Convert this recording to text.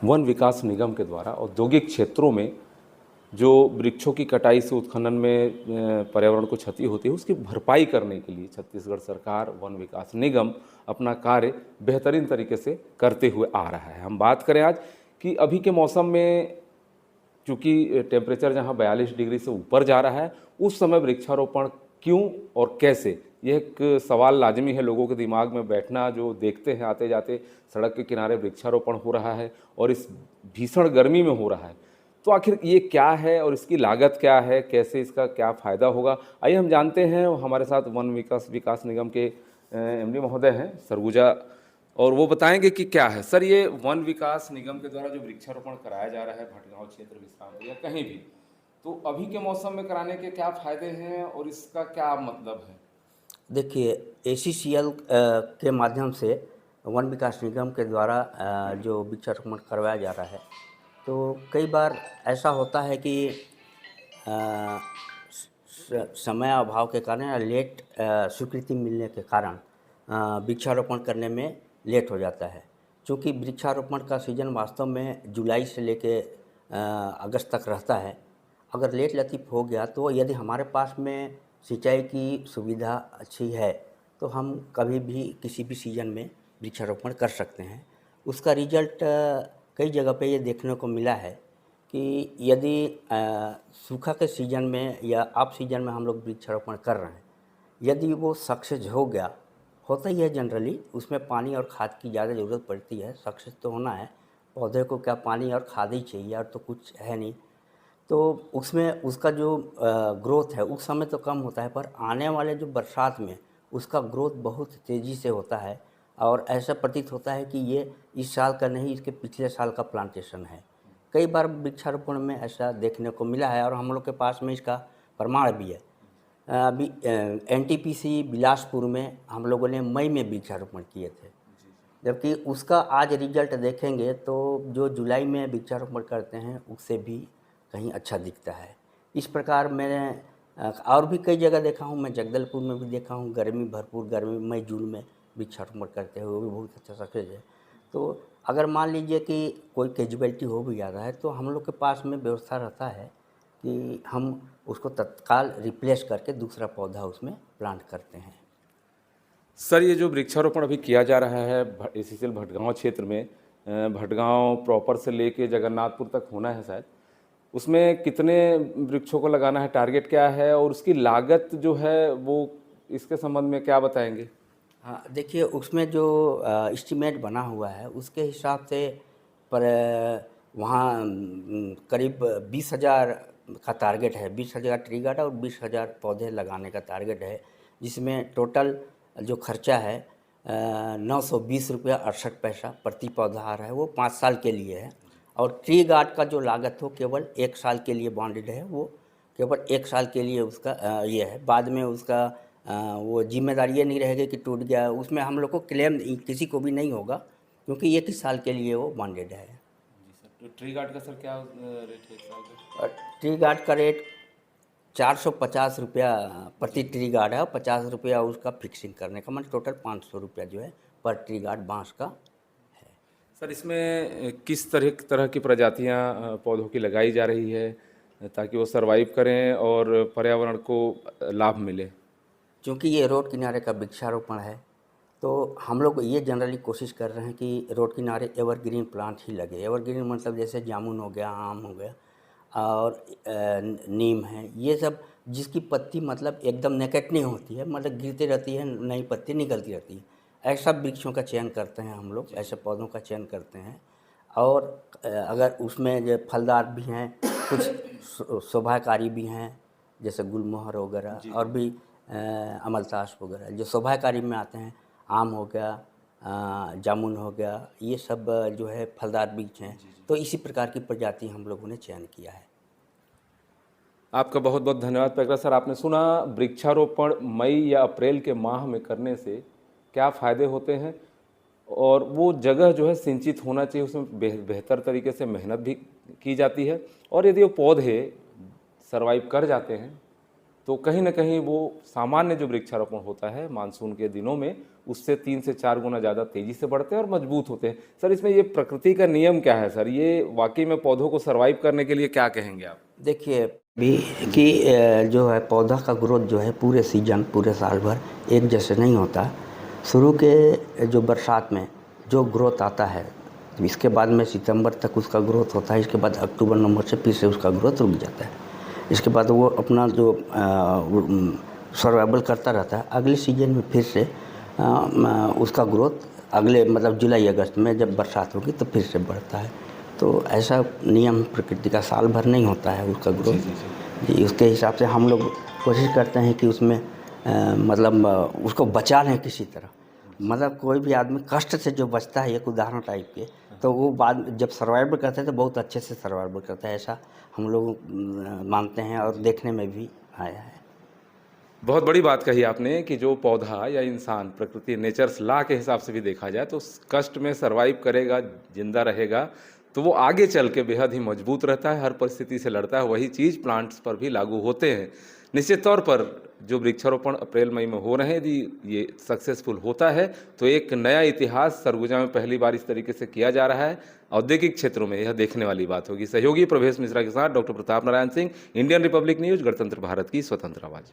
One विकास निगम के द्वारा औद्योगिक क्षेत्रों में जो वृक्षों की कटाई से उत्खनन में पर्यावरण को क्षति होती है, उसकी भरपाई करने के लिए छत्तीसगढ़ सरकार वन विकास निगम अपना कार्य बेहतरीन तरीके से करते हुए आ रहा है। हम बात करें आज कि अभी के मौसम में चूँकि टेम्परेचर जहाँ 42 डिग्री से ऊपर जा रहा है, उस समय वृक्षारोपण क्यों और कैसे, यह एक सवाल लाजमी है लोगों के दिमाग में बैठना। जो देखते हैं आते जाते सड़क के किनारे वृक्षारोपण हो रहा है और इस भीषण गर्मी में हो रहा है, तो आखिर ये क्या है और इसकी लागत क्या है, कैसे इसका क्या फ़ायदा होगा, आइए हम जानते हैं। हमारे साथ वन विकास निगम के एमडी महोदय हैं सरगुजा, और वो बताएंगे कि क्या है। सर, ये वन विकास निगम के द्वारा जो वृक्षारोपण कराया जा रहा है भटगांव क्षेत्र, विश्रामपुर या कहीं भी, तो अभी के मौसम में कराने के क्या फ़ायदे हैं और इसका क्या मतलब है? देखिए, ACCL के माध्यम से वन विकास निगम के द्वारा जो वृक्षारोपण करवाया जा रहा है, तो कई बार ऐसा होता है कि अ, समय अभाव के कारण या लेट स्वीकृति मिलने के कारण वृक्षारोपण करने में लेट हो जाता है। चूँकि वृक्षारोपण का सीज़न वास्तव में जुलाई से लेके अगस्त तक रहता है। अगर लेट लतीफ़ हो गया तो यदि हमारे पास में सिंचाई की सुविधा अच्छी है, तो हम कभी भी किसी भी सीज़न में वृक्षारोपण कर सकते हैं। उसका रिजल्ट कई जगह पे ये देखने को मिला है कि यदि सूखा के सीज़न में या ऑफ सीज़न में हम लोग वृक्षारोपण कर रहे हैं, यदि वो सक्सेस हो गया, होता ही है जनरली, उसमें पानी और खाद की ज़्यादा ज़रूरत पड़ती है। सक्सेस तो होना है, पौधे को क्या पानी और खाद ही चाहिए, और तो कुछ है नहीं। तो उसमें उसका जो ग्रोथ है उस समय तो कम होता है, पर आने वाले जो बरसात में उसका ग्रोथ बहुत तेज़ी से होता है, और ऐसा प्रतीत होता है कि ये इस साल का नहीं, इसके पिछले साल का प्लांटेशन है। कई बार वृक्षारोपण में ऐसा देखने को मिला है और हम लोग के पास में इसका प्रमाण भी है। अभी NTPC बिलासपुर में हम लोगों ने मई में वृक्षारोपण किए थे, जबकि उसका आज रिजल्ट देखेंगे तो जो जुलाई में वृक्षारोपण करते हैं उससे भी कहीं अच्छा दिखता है। इस प्रकार मैंने और भी कई जगह देखा हूँ, मैं जगदलपुर में भी देखा हूँ, गर्मी भरपूर गर्मी मई जून में वृक्षारोपण करते हुए, वो भी बहुत अच्छा सक्सेस है। तो अगर मान लीजिए कि कोई कैजुअलिटी हो भी जाता है, तो हम लोग के पास में व्यवस्था रहता है कि हम उसको तत्काल रिप्लेस करके दूसरा पौधा उसमें प्लांट करते हैं। सर, ये जो वृक्षारोपण अभी किया जा रहा है ACCL भटगांव क्षेत्र में, भटगांव प्रॉपर से लेके जगन्नाथपुर तक होना है शायद, उसमें कितने वृक्षों को लगाना है, टारगेट क्या है और उसकी लागत जो है वो, इसके संबंध में क्या बताएंगे? हाँ, देखिए, उसमें जो एस्टीमेट बना हुआ है उसके हिसाब से पर वहाँ करीब 20,000 का टारगेट है। 20,000 ट्री गार्डन और 20,000 पौधे लगाने का टारगेट है, जिसमें टोटल जो खर्चा है 920 रुपया 68 पैसा प्रति पौधा आ रहा है। वो 5 साल के लिए है, और ट्री गार्ड का जो लागत हो केवल 1 साल के लिए बॉन्डेड है। वो केवल 1 साल के लिए उसका ये है। बाद में उसका वो जिम्मेदारी ये नहीं रहेगी कि टूट गया, उसमें हम लोग को क्लेम किसी को भी नहीं होगा, क्योंकि 1 ही साल के लिए वो बॉन्डेड है। जी सर, तो ट्री गार्ड का सर क्या रेट है इस साल का? और ट्री गार्ड का रेट 450 रुपया प्रति ट्री गार्ड है, और 50 रुपया उसका फिक्सिंग करने का, मतलब टोटल 500 रुपया जो है पर ट्री गार्ड बांस का है। सर, इसमें किस तरह की प्रजातियां पौधों की लगाई जा रही है ताकि वो सरवाइव करें और पर्यावरण को लाभ मिले? क्योंकि ये रोड किनारे का वृक्षारोपण है, तो हम लोग ये जनरली कोशिश कर रहे हैं कि रोड किनारे एवरग्रीन प्लांट ही लगे। एवरग्रीन मतलब जैसे जामुन हो गया, आम हो गया, और नीम है, ये सब जिसकी पत्ती मतलब एकदम नेकेट नहीं होती है, मतलब गिरती रहती है, नई पत्ती निकलती रहती है, ऐसा वृक्षों का चयन करते हैं हम लोग, ऐसे पौधों का चयन करते हैं। और अगर उसमें जो फलदार भी हैं, कुछ शोभाकारी भी हैं, जैसे गुलमोहर वगैरह, और भी अमलतास वगैरह जो शोभाकारी में आते हैं। आम हो गया, जामुन हो गया, ये सब जो है फलदार बीज हैं। तो इसी प्रकार की प्रजाति हम लोगों ने चयन किया है। आपका बहुत बहुत धन्यवाद पैकरा सर। आपने सुना वृक्षारोपण मई या अप्रैल के माह में करने से क्या फ़ायदे होते हैं, और वो जगह जो है सिंचित होना चाहिए, उसमें बेहतर तरीके से मेहनत भी की जाती है, और यदि वो पौधे सरवाइव कर जाते हैं तो कहीं ना कहीं वो सामान्य जो वृक्षारोपण होता है मानसून के दिनों में उससे 3 से 4 गुना ज़्यादा तेज़ी से बढ़ते हैं और मजबूत होते हैं। सर, इसमें ये प्रकृति का नियम क्या है सर? ये वाकई में पौधों को सर्वाइव करने के लिए क्या कहेंगे आप? देखिए भी कि जो है पौधा का ग्रोथ जो है पूरे सीजन पूरे साल भर एक जैसे नहीं होता। शुरू के जो बरसात में जो ग्रोथ आता है, तो इसके बाद में सितंबर तक उसका ग्रोथ होता है। इसके बाद अक्टूबर नवंबर से फिर से उसका ग्रोथ रुक जाता है। इसके बाद वो अपना जो सर्वाइवल करता रहता है। अगले सीजन में फिर से उसका ग्रोथ अगले मतलब जुलाई अगस्त में जब बरसात होगी तो फिर से बढ़ता है। तो ऐसा नियम प्रकृति का साल भर नहीं होता है उसका ग्रोथ। जी, उसके हिसाब से हम लोग कोशिश करते हैं कि उसमें मतलब उसको बचा लें किसी तरह। मतलब कोई भी आदमी कष्ट से जो बचता है, एक उदाहरण टाइप के, तो वो बाद जब सर्वाइवल करते हैं तो बहुत अच्छे से सर्वाइवल करता है, ऐसा हम लोग मानते हैं और देखने में भी आया है। बहुत बड़ी बात कही आपने कि जो पौधा या इंसान प्रकृति नेचर्स लॉ के हिसाब से भी देखा जाए तो उस कष्ट में सरवाइव करेगा, जिंदा रहेगा, तो वो आगे चल के बेहद ही मजबूत रहता है, हर परिस्थिति से लड़ता है। वही चीज़ प्लांट्स पर भी लागू होते हैं। निश्चित तौर पर जो वृक्षारोपण अप्रैल मई में हो रहे हैं, यदि ये सक्सेसफुल होता है तो एक नया इतिहास सरगुजा में पहली बार इस तरीके से किया जा रहा है। औद्योगिक क्षेत्रों में यह देखने वाली बात होगी। सहयोगी प्रवेश मिश्रा के साथ doctor Pratap Narayan Singh, Indian Republic news, गणतंत्र भारत की स्वतंत्र आवाज़।